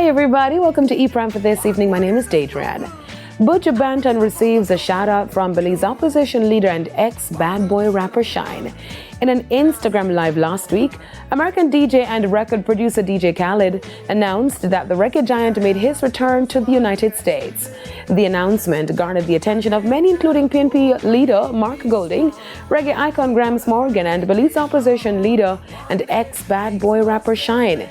Hi everybody, welcome to E-Prime for this evening. My name is Daedran. Buju Banton receives a shout-out from Belize opposition leader and ex-bad boy rapper Shine. In an Instagram live last week, American DJ and record producer DJ Khaled announced that the reggae giant made his return to the United States. The announcement garnered the attention of many, including PNP leader Mark Golding, reggae icon Gramps Morgan, and Belize opposition leader and ex-bad boy rapper Shine.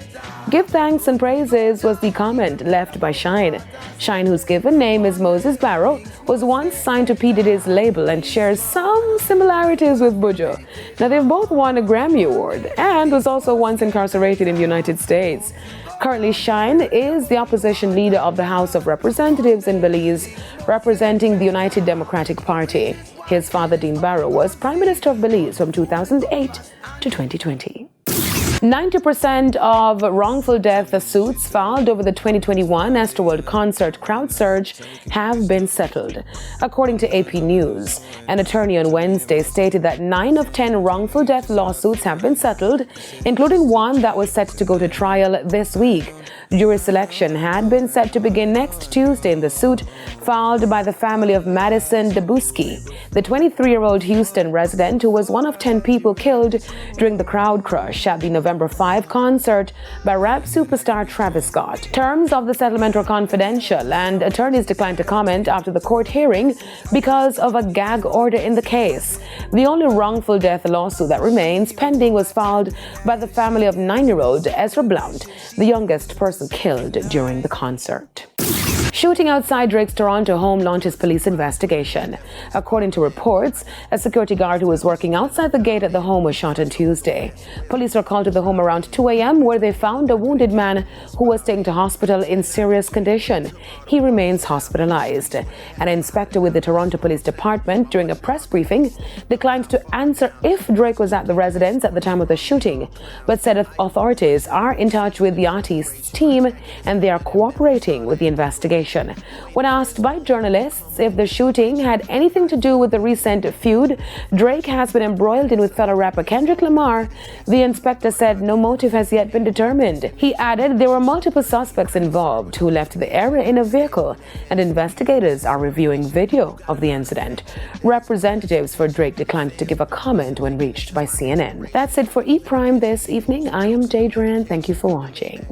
"Give thanks and praises" was the comment left by Shine. Shine, whose given name is Moses Barrow, was once signed to P. Diddy's label and shares some similarities with Buju. Now, they've both won a Grammy Award and was also once incarcerated in the United States. Currently, Shine is the opposition leader of the House of Representatives in Belize, representing the United Democratic Party. His father, Dean Barrow, was Prime Minister of Belize from 2008 to 2020. 90% of wrongful death suits filed over the 2021 Astroworld concert crowd surge have been settled. According to AP News, an attorney on Wednesday stated that 9 of 10 wrongful death lawsuits have been settled, including one that was set to go to trial this week. Jury selection had been set to begin next Tuesday in the suit filed by the family of Madison Debuski, the 23-year-old Houston resident who was one of 10 people killed during the crowd crush at the November 5 concert by rap superstar Travis Scott. Terms of the settlement were confidential, and attorneys declined to comment after the court hearing because of a gag order in the case. The only wrongful death lawsuit that remains pending was filed by the family of 9-year-old Ezra Blount, the youngest person killed during the concert. Shooting outside Drake's Toronto home launches police investigation. According to reports, a security guard who was working outside the gate at the home was shot on Tuesday. Police were called to the home around 2 a.m. where they found a wounded man who was taken to hospital in serious condition. He remains hospitalized. An inspector with the Toronto Police Department, during a press briefing, declined to answer if Drake was at the residence at the time of the shooting, but said authorities are in touch with the artist's team and they are cooperating with the investigation. When asked by journalists if the shooting had anything to do with the recent feud Drake has been embroiled in with fellow rapper Kendrick Lamar, the inspector said no motive has yet been determined. He added there were multiple suspects involved who left the area in a vehicle, and investigators are reviewing video of the incident. Representatives for Drake declined to give a comment when reached by CNN. That's it for E-Prime this evening. I am Daedran. Thank you for watching.